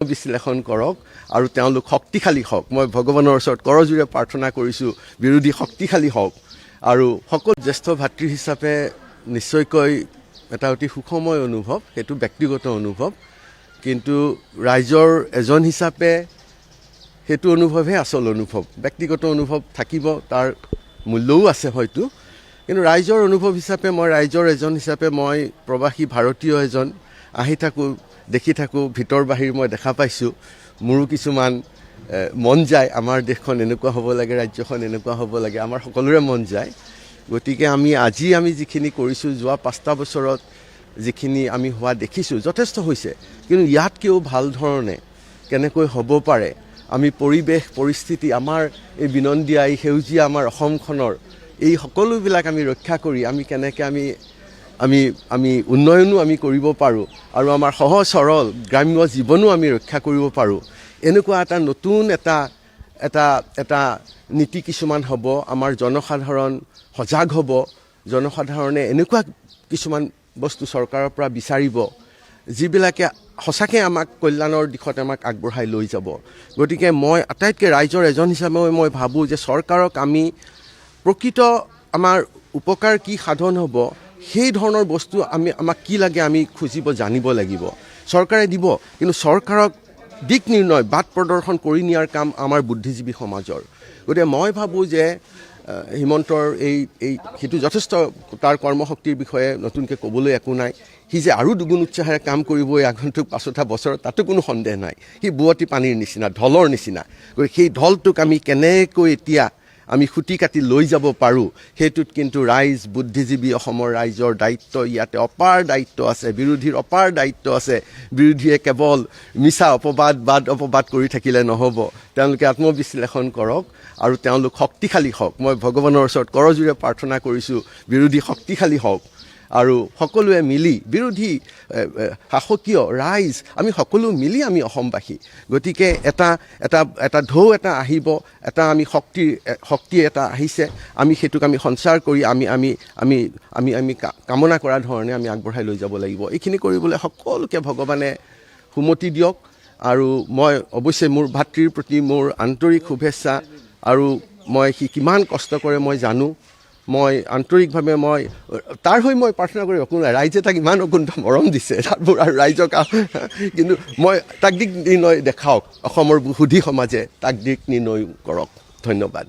বিশ্লেষণ কৰক আৰু তেওঁলোক শক্তিশালী হওক। মই ভগৱানৰ ওচৰত কৰজোৰে প্ৰাৰ্থনা কৰিছোঁ বিৰোধী শক্তিশালী হওক আৰু সকলো জ্যেষ্ঠ ভাতৃ হিচাপে নিশ্চয়কৈ এটা অতি সুখময় অনুভৱ, সেইটো ব্যক্তিগত অনুভৱ, কিন্তু ৰাইজৰ এজন হিচাপে সেইটো অনুভৱহে আচল অনুভৱ। ব্যক্তিগত অনুভৱ থাকিব, তাৰ মূল্যও আছে হয়তো, কিন্তু ৰাইজৰ অনুভৱ হিচাপে মই ৰাইজৰ এজন হিচাপে মই প্ৰবাসী ভাৰতীয় এজন, আহি থাকোঁ, দেখি থাকোঁ, ভিতৰ বাহিৰ মই দেখা পাইছোঁ। মোৰো কিছুমান মন যায়, আমাৰ দেশখন এনেকুৱা হ'ব লাগে, ৰাজ্যখন এনেকুৱা হ'ব লাগে, আমাৰ সকলোৰে মন যায়। গতিকে আজি আমি যিখিনি কৰিছোঁ, যোৱা 5টা বছৰত যিখিনি আমি হোৱা দেখিছোঁ যথেষ্ট হৈছে, কিন্তু ইয়াতকৈও ভাল ধৰণে কেনেকৈ হ'ব পাৰে, আমি পৰিৱেশ পৰিস্থিতি, আমাৰ এই বিনন্দীয়া এই সেউজীয়া আমাৰ অসমখনৰ এই সকলোবিলাক আমি ৰক্ষা কৰি আমি কেনেকৈ আমি উন্নয়নো আমি কৰিব পাৰোঁ আৰু আমাৰ সহজ সৰল গ্ৰাম্য জীৱনো আমি ৰক্ষা কৰিব পাৰোঁ, এনেকুৱা এটা নতুন এটা নীতি কিছুমান হ'ব। আমাৰ জনসাধাৰণ সজাগ হ'ব, জনসাধাৰণে এনেকুৱা কিছুমান বস্তু চৰকাৰৰ পৰা বিচাৰিব যিবিলাকে সঁচাকৈ আমাক কল্যাণৰ দিশত আমাক আগবঢ়াই লৈ যাব। গতিকে মই আটাইতকৈ ৰাইজৰ এজন হিচাপে মই ভাবোঁ যে চৰকাৰক আমি প্ৰকৃত আমাৰ উপকাৰ কি সাধন হ'ব, সেই ধৰণৰ বস্তু আমাক কি লাগে আমি খুজিব জানিব লাগিব। চৰকাৰে দিব, কিন্তু চৰকাৰক দিক নিৰ্ণয় বাট প্ৰদৰ্শন কৰি নিয়াৰ কাম আমাৰ বুদ্ধিজীৱী সমাজৰ। গতিকে মই ভাবোঁ যে হিমন্তৰ সেইটো যথেষ্ট, তাৰ কৰ্মশক্তিৰ বিষয়ে নতুনকৈ ক'বলৈ একো নাই। সি যে আৰু দুগুণ উৎসাহেৰে কাম কৰিব এই আগন্তুক 5টা বছৰত, তাতো কোনো সন্দেহ নাই। সি বুৱতী পানীৰ নিচিনা, ঢলৰ নিচিনা। গতিকে সেই ঢলটোক আমি কেনেকৈ এতিয়া আমি খুটি কাটি লৈ যাব পাৰোঁ, সেইটোত কিন্তু ৰাইজ, বুদ্ধিজীৱী অসমৰ ৰাইজৰ দায়িত্ব, ইয়াতে অপাৰ দায়িত্ব আছে, বিৰোধীৰ অপাৰ দায়িত্ব আছে। বিৰোধীয়ে কেৱল মিছা অপবাদ কৰি থাকিলে নহ'ব, তেওঁলোকে আত্মবিশ্লেষণ কৰক আৰু তেওঁলোক শক্তিশালী হওক। মই ভগৱানৰ ওচৰত কৰজোৰে প্ৰাৰ্থনা কৰিছোঁ বিৰোধী শক্তিশালী হওক আৰু সকলোৱে মিলি, বিৰোধী শাসকীয় ৰাইজ, আমি সকলো মিলি আমি অসমবাসী। গতিকে এটা ঢৌ এটা আহিব, আমি শক্তি এটা আহিছে, আমি সেইটোক আমি সঞ্চাৰ কৰি আমি কামনা কৰা ধৰণে আমি আগবঢ়াই লৈ যাব লাগিব। এইখিনি কৰিবলৈ সকলোকে ভগৱানে সুমতি দিয়ক। আৰু মই অৱশ্যে মোৰ ভাতৃৰ প্ৰতি মোৰ আন্তৰিক শুভেচ্ছা, আৰু সি কিমান কষ্ট কৰে মই জানো। মই আন্তৰিকভাৱে তাৰ হৈ মই প্ৰাৰ্থনা কৰি একো নাই, ৰাইজে তাক ইমান অকুণ্ঠ মৰম দিছে তাৰবোৰ, আৰু ৰাইজক কিন্তু মই তাক দিক নিৰ্ণয় দেখাওক, অসমৰ সুধী সমাজে তাক দিক নিৰ্ণয় কৰক। ধন্যবাদ।